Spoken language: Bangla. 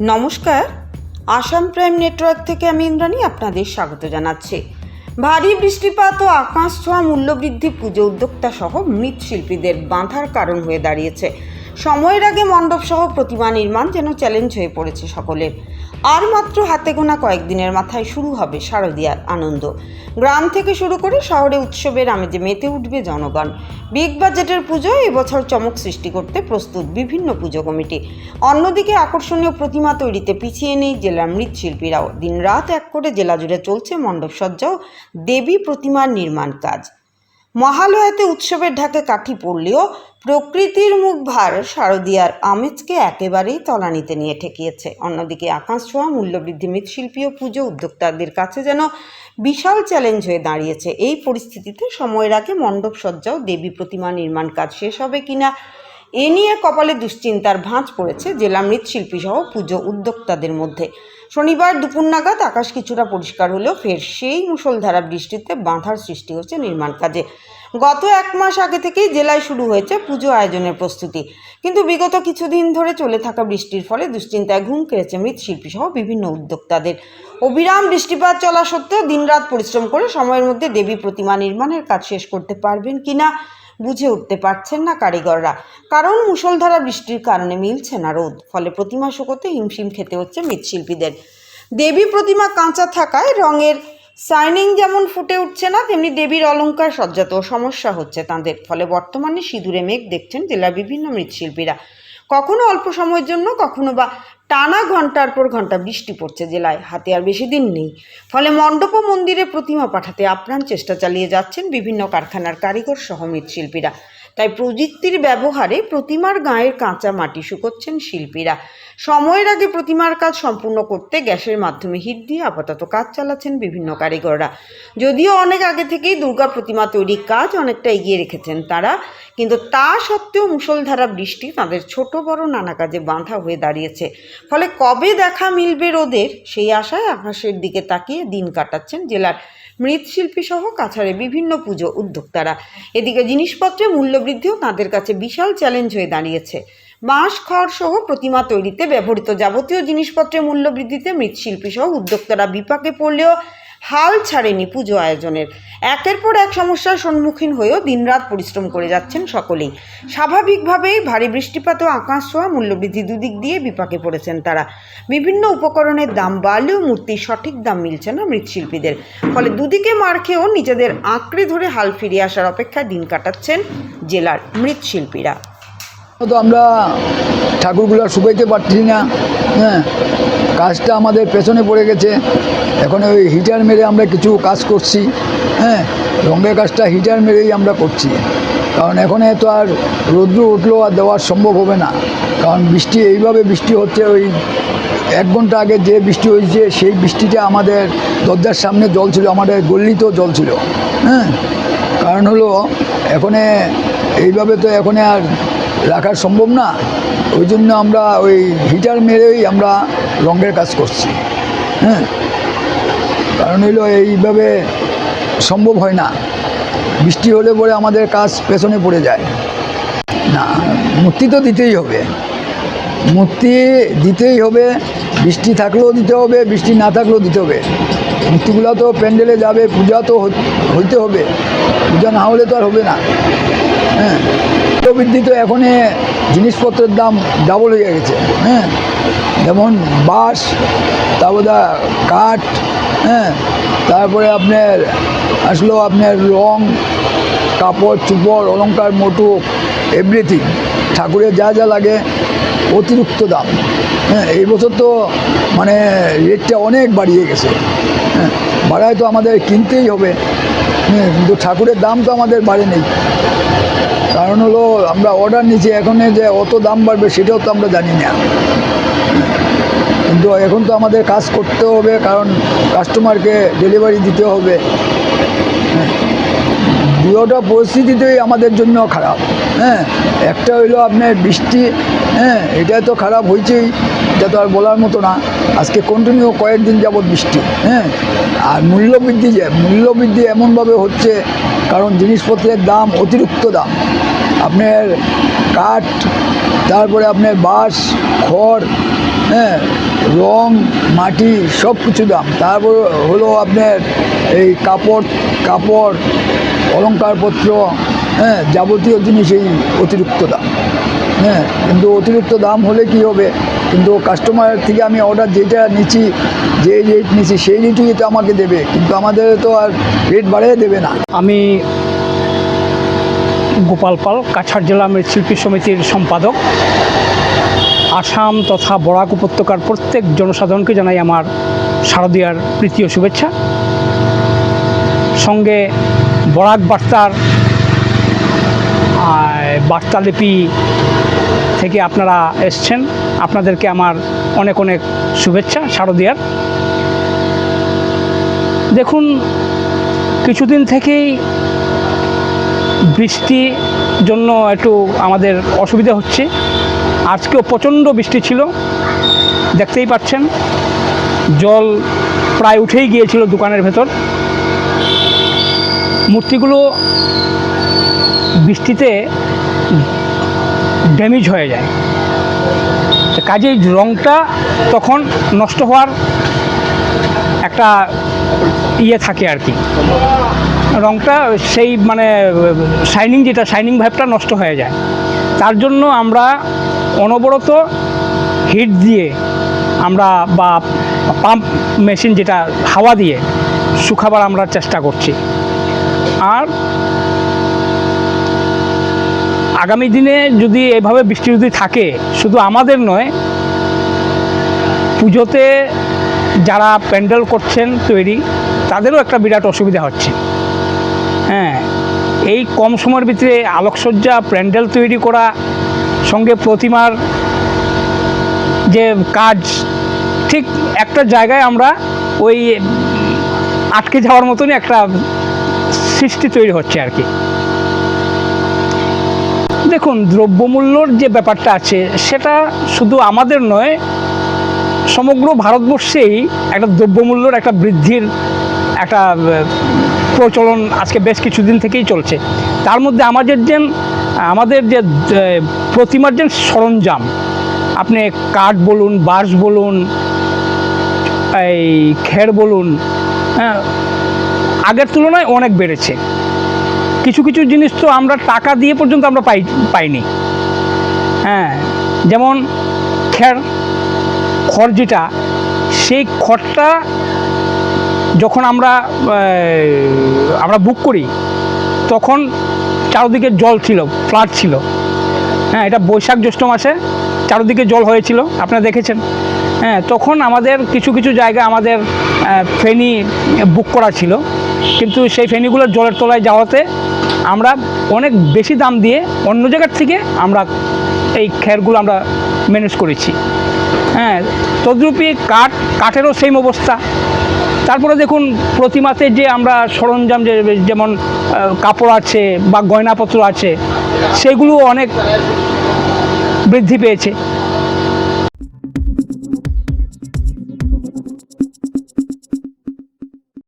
নমস্কার, আসাম প্রাইম নেটওয়ার্ক থেকে আমি ইন্দ্রাণী আপনাদের স্বাগত জানাচ্ছি। ভারী বৃষ্টিপাত ও আকাশ ছোঁয়া মূল্যবৃদ্ধি পুজো উদ্যোক্তা সহ মৃৎশিল্পীদের বাঁধার কারণ হয়ে দাঁড়িয়েছে। সময়ের আগে মণ্ডপ সহ প্রতিমা নির্মাণ যেন চ্যালেঞ্জ হয়ে পড়েছে সকলের। আর মাত্র হাতে গোনা কয়েকদিনের মাথায় শুরু হবে শারদীয়ার আনন্দ। গ্রাম থেকে শুরু করে শহরে উৎসবের আমেজে মেতে উঠবে জনগণ। বিগ বাজেটের পুজো এবছর চমক সৃষ্টি করতে প্রস্তুত বিভিন্ন পুজো কমিটি। অন্যদিকে আকর্ষণীয় প্রতিমা তৈরিতে পিছিয়ে নেই জেলার মৃৎশিল্পীরাও। দিনরাত এক করে জেলা জুড়ে চলছে মণ্ডপসজ্জা ও দেবী প্রতিমার নির্মাণ কাজ। মহালয়াতে উৎসবের ঢাকে কাঠি পড়লেও প্রকৃতির মুখ ভার শারদীয়ার আমেজকে একেবারেই তলানিতে নিয়ে ঠেকিয়েছে। অন্যদিকে আকাশ ছোঁয়া মূল্যবৃদ্ধি মৃৎশিল্পী ও পুজো উদ্যোক্তাদের কাছে যেন বিশাল চ্যালেঞ্জ হয়ে দাঁড়িয়েছে। এই পরিস্থিতিতে সময়ের আগে মণ্ডপ সজ্জা ও দেবী প্রতিমা নির্মাণ কাজ শেষ হবে কিনা এ নিয়ে কপালে দুশ্চিন্তার ভাঁজ পড়েছে জেলা মৃৎশিল্পী সহ পুজো উদ্যোক্তাদের মধ্যে। শনিবার দুপুর নাগাদ আকাশ কিছুটা পরিষ্কার হলেও ফের সেই মুষলধারা বৃষ্টিতে বাঁধার সৃষ্টি হচ্ছে নির্মাণ কাজে। গত এক মাস আগে থেকেই জেলায় শুরু হয়েছে পুজো আয়োজনের প্রস্তুতি, কিন্তু বিগত কিছুদিন ধরে চলে থাকা বৃষ্টির ফলে দুশ্চিন্তায় ঘুম কেড়েছে মৃৎশিল্পী সহ বিভিন্ন উদ্যোক্তাদের। অবিরাম বৃষ্টিপাত চলা সত্ত্বেও দিনরাত পরিশ্রম করে সময়ের মধ্যে দেবী প্রতিমা নির্মাণের কাজ শেষ করতে পারবেন কিনা বুঝে উঠতে পারছেন না কারিগররা। কারণ মুষলধারা বৃষ্টির কারণে মিলছে না রোদ, ফলে প্রতিমা শুকোতে হিমশিম খেতে হচ্ছে মৃৎশিল্পীদের। দেবী প্রতিমা কাঁচা থাকায় রঙের শাইনিং যেমন ফুটে উঠছে না, তেমনি দেবীর অলংকার সজ্জাতেও সমস্যা হচ্ছে তাঁদের। ফলে বর্তমানে সিঁদুরে মেঘ দেখছেন জেলার বিভিন্ন মৃৎশিল্পীরা। কখনো অল্প সময়ের জন্য, কখনো বা টানা ঘন্টার পর ঘন্টা বৃষ্টি পড়ছে জেলায়। হাতে আর বেশি দিন নেই, ফলে মণ্ডপ ও মন্দিরে প্রতিমা পাঠাতে আপ্রাণ চেষ্টা চালিয়ে যাচ্ছেন বিভিন্ন কারখানার কারিগর সহ মৃৎশিল্পীরা। তাই প্রযুক্তির ব্যবহারে প্রতিমার গায়ের কাঁচা মাটি শুকোচ্ছেন শিল্পীরা। সময়ের আগে প্রতিমার কাজ সম্পূর্ণ করতে গ্যাসের মাধ্যমে হিট দিয়ে আপাতত কাজ চালাচ্ছেন বিভিন্ন কারিগররা। যদিও অনেক আগে থেকেই দুর্গা প্রতিমা তৈরির কাজ অনেকটা এগিয়ে রেখেছেন তারা, কিন্তু তা সত্ত্বেও মুষলধারা বৃষ্টি তাদের ছোট বড় নানা কাজে বাঁধা হয়ে দাঁড়িয়েছে। ফলে কবে দেখা মিলবে রোদের সেই আশায় আকাশের দিকে তাকিয়ে দিন কাটাচ্ছেন জেলার মৃৎশিল্পী সহ কাছাড়ে বিভিন্ন পুজো উদ্যোক্তারা। এদিকে জিনিসপত্রের মূল্যবৃদ্ধিও তাদের কাছে বিশাল চ্যালেঞ্জ হয়ে দাঁড়িয়েছে। বাঁশ, খড় সহ প্রতিমা তৈরিতে ব্যবহৃত যাবতীয় জিনিসপত্রের মূল্যবৃদ্ধিতে মৃৎশিল্পী সহ উদ্যোক্তারা বিপাকে পড়লেও হাল ছাড়েনি পুজো আয়োজনের। একের পর এক সমস্যার সম্মুখীন হয়েও দিনরাত পরিশ্রম করে যাচ্ছেন সকলেই। স্বাভাবিকভাবেই ভারী বৃষ্টিপাত ও আকাশ ছোঁয়া মূল্যবৃদ্ধি দুদিক দিয়ে বিপাকে পড়েছেন তারা। বিভিন্ন উপকরণের দাম বাড়লেও মূর্তির সঠিক দাম মিলছে না মৃৎশিল্পীদের। ফলে দুদিকে মার খেয়েও নিজেদের আঁকড়ে ধরে হাল ফিরিয়ে আসার অপেক্ষায় দিন কাটাচ্ছেন জেলার মৃৎশিল্পীরা। তো আমরা ঠাকুরগুলো শুকাইতে পারছি না, কাজটা আমাদের পেছনে পড়ে গেছে। এখন ওই হিটার মেরে আমরা কিছু কাজ করছি, রঙের কাজটা হিটার মেরেই আমরা করছি। কারণ এখন তো আর রৌদ্র উঠলো আর দেওয়া সম্ভব হবে না, কারণ বৃষ্টি এইভাবে বৃষ্টি হচ্ছে। ওই 1 ঘন্টা আগে যে বৃষ্টি হয়েছে সেই বৃষ্টিটা আমাদের দরজার সামনে জল ছিল, আমাদের গল্লিতেও জল ছিল। কারণ হলো এখন এইভাবে তো এখন আর রাখা সম্ভব না, ওই জন্য আমরা ওই হিটার মেরেই আমরা রঙের কাজ করছি। কারণ হইলো এইভাবে সম্ভব হয় না, বৃষ্টি হলে পরে আমাদের কাজ পেছনে পড়ে যায়। না, মূর্তি তো দিতেই হবে, মূর্তি দিতেই হবে, বৃষ্টি থাকলেও দিতে হবে, বৃষ্টি না থাকলেও দিতে হবে। মূর্তিগুলো তো প্যান্ডেলে যাবে, পূজা তো হইতে হবে, পূজা না হলে তো আর হবে না। বৃদ্ধি তো এখন জিনিসপত্রের দাম ডাবল হয়ে গেছে। যেমন বাঁশ, তারপরে কাঠ, তারপরে আপনার আসলো আপনার রং, কাপড় চোপড়, অলংকার, মোটু, এভরিথিং, ঠাকুরের যা যা লাগে অতিরিক্ত দাম। এই বছর তো মানে রেটটা অনেক বাড়িয়ে গেছে। বাড়ায় তো আমাদের কিনতেই হবে, কিন্তু ঠাকুরের দাম তো আমাদের বাড়ে নেই। কারণ হলো আমরা অর্ডার নিচ্ছি, এখন যে অত দাম বাড়বে সেটাও তো আমরা জানি না। কিন্তু এখন তো আমাদের কাজ করতে হবে, কারণ কাস্টমারকে ডেলিভারি দিতে হবে। দুটো পরিস্থিতিতেই আমাদের জন্য খারাপ। একটা হইলো আপনার বৃষ্টি, এটা তো খারাপ হয়েছেই, এটা তো আর বলার মতো না। আজকে কন্টিনিউ কয়েকদিন যাবৎ বৃষ্টি। আর মূল্যবৃদ্ধি এমনভাবে হচ্ছে, কারণ জিনিসপত্রের দাম অতিরিক্ত দাম। আপনার কাঠ, তারপরে আপনার বাঁশ, খড়, হ্যাঁ, রং মাটি সব কিছু দাম। তারপর হলো আপনার এই কাপড় অলংকারপত্র, হ্যাঁ, যাবতীয় জিনিস এই অতিরিক্ত দাম। হ্যাঁ, কিন্তু অতিরিক্ত দাম হলে কি হবে, কিন্তু কাস্টমারের থেকে আমি অর্ডার যেটা নিচ্ছি, যে রেট নিচ্ছি সেই রেটই তো আমাকে দেবে, কিন্তু আমাদের তো আর রেট বাড়িয়ে দেবে না। আমি গোপাল পাল, কাছাড় জেলা মৃৎশিল্পী সমিতির সম্পাদক। আসাম তথা বরাক উপত্যকার প্রত্যেক জনসাধারণকে জানাই আমার শারদীয়ার প্রীতি ও শুভেচ্ছা। সঙ্গে বরাক বার্তার বার্তালিপি থেকে আপনারা এসছেন, আপনাদেরকে আমার অনেক অনেক শুভেচ্ছা শারদীয়ার। দেখুন, কিছুদিন থেকেই বৃষ্টির জন্য একটু আমাদের অসুবিধা হচ্ছে। আজকেও প্রচণ্ড বৃষ্টি ছিল, দেখতেই পাচ্ছেন জল প্রায় উঠেই গিয়েছিল দোকানের ভেতর। মূর্তিগুলো বৃষ্টিতে ড্যামেজ হয়ে যায়, কাজেই রঙটা তখন নষ্ট হওয়ার একটা থাকে আর কি। রঙটা সেই মানে শাইনিং ভাইবটা নষ্ট হয়ে যায়। তার জন্য আমরা অনবরত হিট দিয়ে আমরা বা পাম্প মেশিন যেটা হাওয়া দিয়ে শুকাবার আমরা চেষ্টা করছি। আর আগামী দিনে যদি এভাবে বৃষ্টি যদি থাকে, শুধু আমাদের নয়, পুজোতে যারা প্যান্ডেল করছেন তৈরি, তাদেরও একটা বিরাট অসুবিধা হচ্ছে। হ্যাঁ, এই কম সময়ের ভিতরে আলোকসজ্জা, প্যান্ডেল তৈরি করা, সঙ্গে প্রতিমার যে কাজ, ঠিক একটা জায়গায় আমরা ওই আটকে যাওয়ার মতনই একটা সৃষ্টি তৈরি হচ্ছে আর কি। দেখুন, দ্রব্যমূল্যর যে ব্যাপারটা আছে সেটা শুধু আমাদের নয়, সমগ্র ভারতবর্ষেই একটা দ্রব্যমূল্যর একটা বৃদ্ধির একটা প্রচলন আজকে বেশ কিছুদিন থেকেই চলছে। তার মধ্যে আমাদের যে প্রতিমার যে সরঞ্জাম, আপনি কাঠ বলুন, বাঁশ বলুন, এই খেড় বলুন, হ্যাঁ, আগের তুলনায় অনেক বেড়েছে। কিছু কিছু জিনিস তো আমরা টাকা দিয়ে পর্যন্ত আমরা পাইনি। হ্যাঁ, যেমন খড় যেটা, সেই খড়টা যখন আমরা বুক করি তখন চারদিকে জল ছিল, ফ্লাড ছিল। হ্যাঁ, এটা বৈশাখ জ্যৈষ্ঠ মাসে চারদিকে জল হয়েছিল, আপনারা দেখেছেন। হ্যাঁ, তখন আমাদের কিছু কিছু জায়গা আমাদের ফেনি বুক করা ছিল, কিন্তু সেই ফেনিগুলো জলের তলায় যাওয়াতে আমরা অনেক বেশি দাম দিয়ে অন্য জায়গার থেকে আমরা এই খেরগুলো আমরা ম্যানেজ করেছি। হ্যাঁ, তদ্রূপী কাঠেরও সেম অবস্থা। তারপরে দেখুন, প্রতিমাতে যে আমরা সরঞ্জাম, যেমন কাপড় আছে বা গয়নাপত্র আছে, সেগুলো অনেক বৃদ্ধি পেয়েছে।